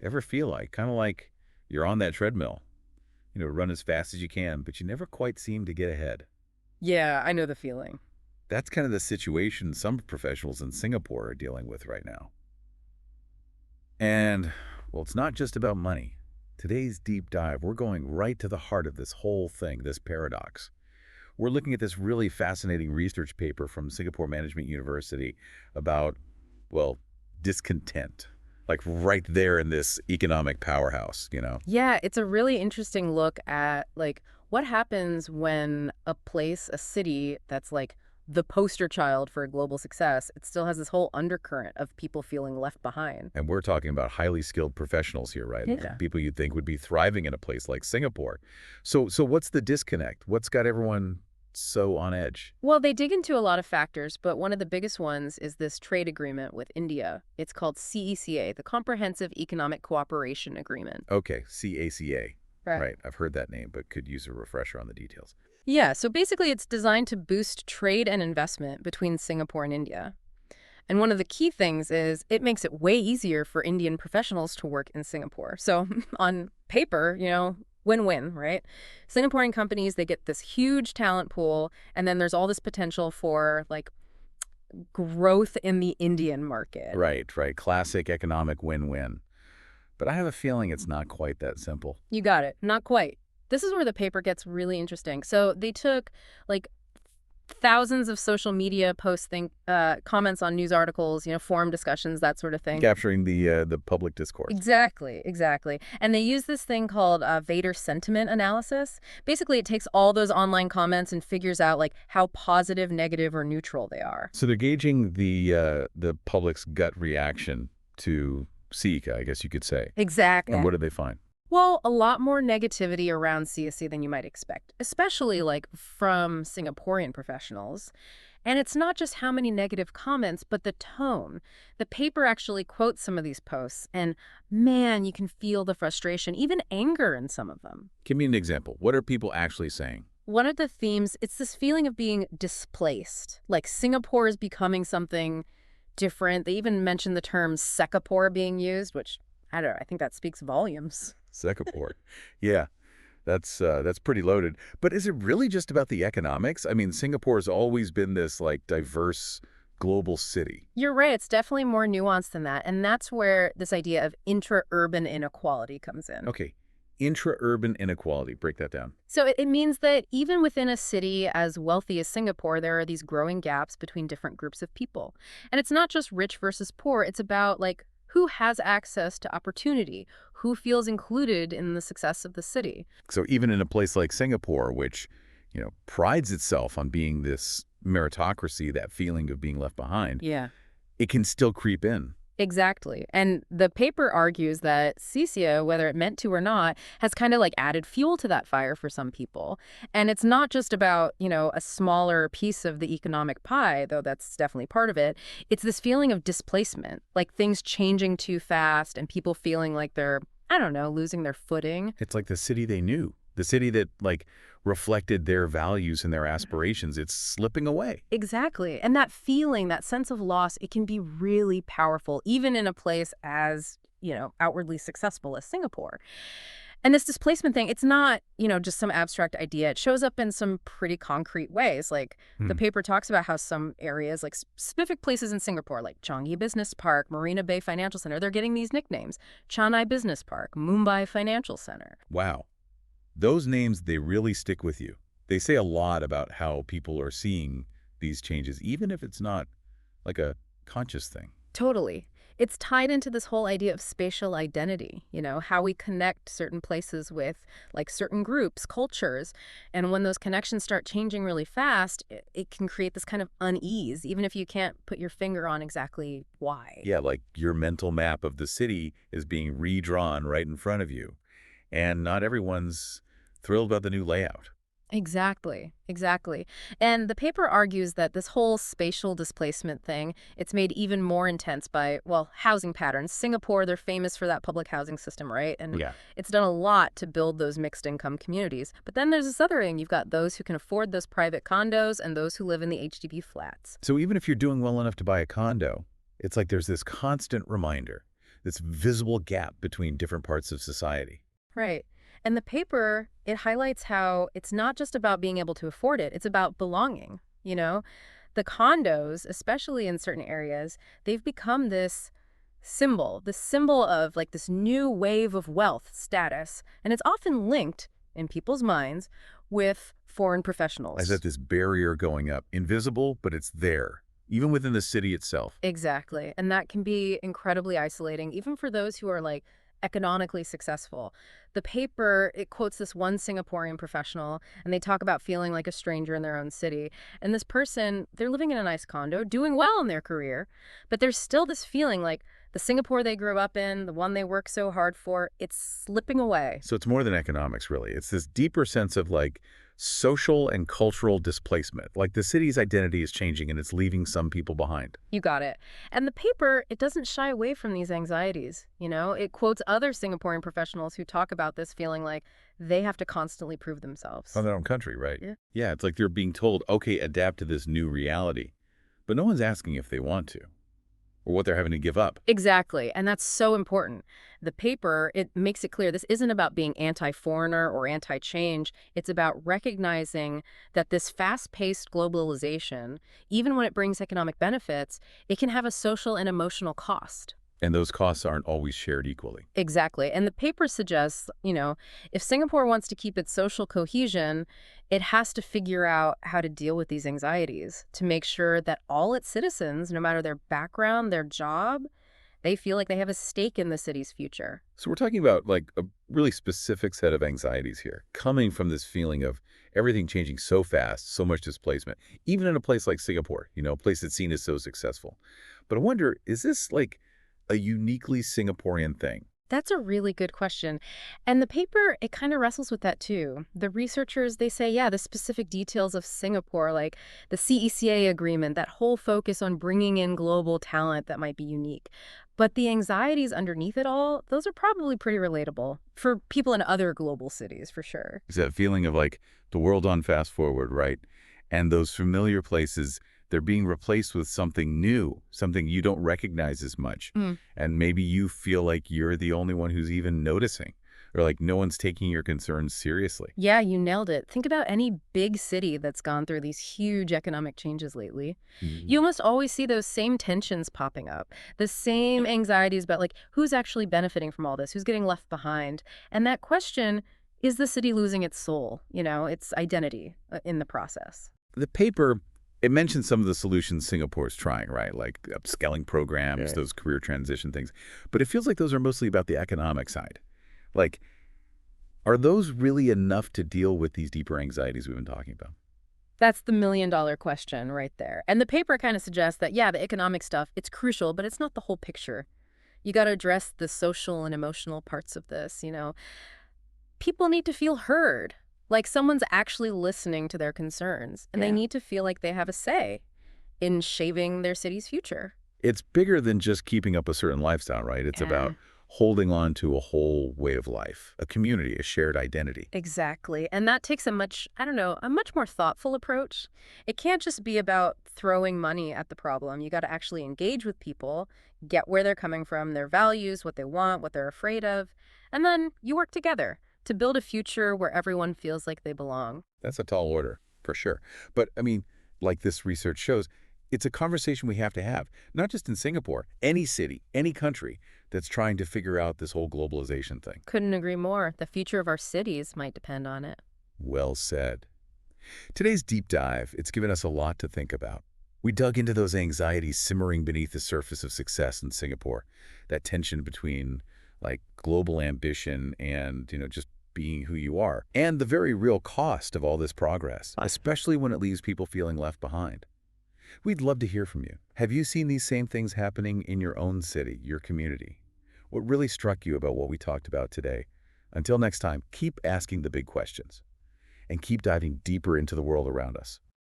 Ever feel like, kind of like you're on that treadmill, run as fast as you can, but you never quite seem to get ahead? Yeah, I know the feeling. That's kind of the situation some professionals in Singapore are dealing with right now. And, well, it's not just about money. Today's deep dive, we're going right to the heart of this whole thing, this paradox. We're looking at this really fascinating research paper from Singapore Management University about, well, discontent. Like right there in this economic powerhouse. Yeah, it's a really interesting look at what happens when a place, a city that's like the poster child for global success, it still has this whole undercurrent of people feeling left behind. And we're talking about highly skilled professionals here, right? Yeah. People you'd think would be thriving in a place like Singapore. So what's the disconnect? What's got everyone so on edge? Well, they dig into a lot of factors, but one of the biggest ones is this trade agreement with India. It's called CECA, the Comprehensive Economic Cooperation Agreement. Okay, CACA. Right. Right, I've heard that name, but could use a refresher on the details. Yeah, so basically it's designed to boost trade and investment between Singapore and India. And one of the key things is it makes it way easier for Indian professionals to work in Singapore. So on paper, win-win, right? Singaporean companies, they get this huge talent pool, and then there's all this potential for growth in the Indian market. Right, right. Classic economic win-win. But I have a feeling it's not quite that simple. You got it. Not quite. This is where the paper gets really interesting. So they took like thousands of social media posts, comments on news articles, forum discussions, that sort of thing. Capturing the public discourse. Exactly, exactly. And they use this thing called Vader sentiment analysis. Basically, it takes all those online comments and figures out how positive, negative, or neutral they are. So they're gauging the public's gut reaction to CECA, I guess you could say. Exactly. And what did they find? Well, a lot more negativity around CSC than you might expect, especially from Singaporean professionals. And it's not just how many negative comments, but the tone. The paper actually quotes some of these posts, and man, you can feel the frustration, even anger in some of them. Give me an example. What are people actually saying? One of the themes, it's this feeling of being displaced, like Singapore is becoming something different. They even mention the term Secapore being used, which, I don't know, I think that speaks volumes. Secapore. Yeah, that's pretty loaded. But is it really just about the economics? I mean, Singapore's always been this diverse global city. You're right. It's definitely more nuanced than that. And that's where this idea of intra-urban inequality comes in. Okay, intra-urban inequality. Break that down. So it means that even within a city as wealthy as Singapore, there are these growing gaps between different groups of people. And it's not just rich versus poor. It's about who has access to opportunity, who feels included in the success of the city. So even in a place like Singapore, which, prides itself on being this meritocracy, that feeling of being left behind, Yeah. it can still creep in. Exactly. And the paper argues that CECA, whether it meant to or not, has kind of added fuel to that fire for some people. And it's not just about, a smaller piece of the economic pie, though that's definitely part of it. It's this feeling of displacement, like things changing too fast and people feeling like they're, I don't know, losing their footing. It's like the city they knew, the city that reflected their values and their aspirations. It's slipping away. Exactly. And that feeling, that sense of loss, it can be really powerful, even in a place as, outwardly successful as Singapore. And this displacement thing, it's not, just some abstract idea. It shows up in some pretty concrete ways. The paper talks about how some areas, specific places in Singapore, like Changi Business Park, Marina Bay Financial Center, they're getting these nicknames. Chanai Business Park, Mumbai Financial Center. Wow. Those names, they really stick with you. They say a lot about how people are seeing these changes, even if it's not a conscious thing. Totally. It's tied into this whole idea of spatial identity, how we connect certain places with certain groups, cultures. And when those connections start changing really fast, it can create this kind of unease, even if you can't put your finger on exactly why. Yeah, your mental map of the city is being redrawn right in front of you. And not everyone's thrilled about the new layout. Exactly, exactly. And the paper argues that this whole spatial displacement thing, it's made even more intense by, housing patterns. Singapore, they're famous for that public housing system, right? And Yeah. it's done a lot to build those mixed income communities. But then there's this other thing. You've got those who can afford those private condos and those who live in the HDB flats. So even if you're doing well enough to buy a condo, it's there's this constant reminder. this visible gap between different parts of society. Right. And the paper, it highlights how it's not just about being able to afford it, it's about belonging, you know? The condos, especially in certain areas, they've become this symbol of like this new wave of wealth status, and it's often linked in people's minds with foreign As professionals. that this barrier going up, invisible, but it's there, even within the city itself. Exactly. And that can be incredibly isolating, even for those who are like economically successful. The paper, it quotes this one Singaporean professional, and they talk about feeling like a stranger in their own city. And this person, they're living in a nice condo, doing well in their career, but there's still this feeling like the Singapore they grew up in, the one they work so hard for, it's slipping away. So it's more than economics, really. It's this deeper sense of like social and cultural displacement. Like the city's identity is changing and it's leaving some people behind. You got it. And the paper, it doesn't shy away from these anxieties, you know? It quotes other Singaporean professionals who talk about this feeling like they have to constantly prove themselves. On their own country, right? Yeah. Yeah, it's like they're being told, okay, adapt to this new reality. But no one's asking if they want to or what they're having to give up. Exactly. And that's so important. The paper, it makes it clear this isn't about being anti-foreigner or anti-change. It's about recognizing that this fast-paced globalization, even when it brings economic benefits, it can have a social and emotional cost. And those costs aren't always shared equally. Exactly. And the paper suggests, if Singapore wants to keep its social cohesion, it has to figure out how to deal with these anxieties to make sure that all its citizens, no matter their background, their job, they feel like they have a stake in the city's future. So we're talking about like a really specific set of anxieties here, coming from this feeling of everything changing so fast, so much displacement, even in a place like Singapore, a place that's seen as so successful. But I wonder, is this like a uniquely Singaporean thing? That's a really good question. And the paper, it kind of wrestles with that too. The researchers, they say, yeah, the specific details of Singapore, like the CECA agreement, that whole focus on bringing in global talent that might be unique. But the anxieties underneath it all, those are probably pretty relatable for people in other global cities, for sure. Is that feeling of like the world on fast forward, right? And those familiar places, they're being replaced with something new, something you don't recognize as much. And maybe you feel like you're the only one who's even noticing, or like no one's taking your concerns seriously. Yeah, you nailed it. Think about any big city that's gone through these huge economic changes lately. Mhm. You almost always see those same tensions popping up, the same anxieties about like who's actually benefiting from all this, who's getting left behind. And that question, is the city losing its soul, its identity in the process? The paper, it mentions some of the solutions Singapore's trying, right? Like upskilling programs, Yeah. those career transition things. But it feels like those are mostly about the economic side. Like, are those really enough to deal with these deeper anxieties we've been talking about? That's the million-dollar question right there. And the paper kind of suggests that, yeah, the economic stuff, it's crucial, but it's not the whole picture. You got to address the social and emotional parts of this. People need to feel heard, like someone's actually listening to their concerns, and they Yeah. need to feel like they have a say in shaping their city's future. It's bigger than just keeping up a certain lifestyle, right? It's Yeah. about holding on to a whole way of life, a community, a shared identity. Exactly. And that takes a much more thoughtful approach. It can't just be about throwing money at the problem. You got to actually engage with people, get where they're coming from, their values, what they want, what they're afraid of, and then you work together to build a future where everyone feels like they belong. That's a tall order, for sure. But, I mean, like this research shows, it's a conversation we have to have, not just in Singapore, any city, any country that's trying to figure out this whole globalization thing. Couldn't agree more. The future of our cities might depend on it. Well said. Today's deep dive, it's given us a lot to think about. We dug into those anxieties simmering beneath the surface of success in Singapore, that tension between like global ambition and, just being who you are, and the very real cost of all this progress, especially when it leaves people feeling left behind. We'd love to hear from you. Have you seen these same things happening in your own city, your community? What really struck you about what we talked about today? Until next time, keep asking the big questions and keep diving deeper into the world around us.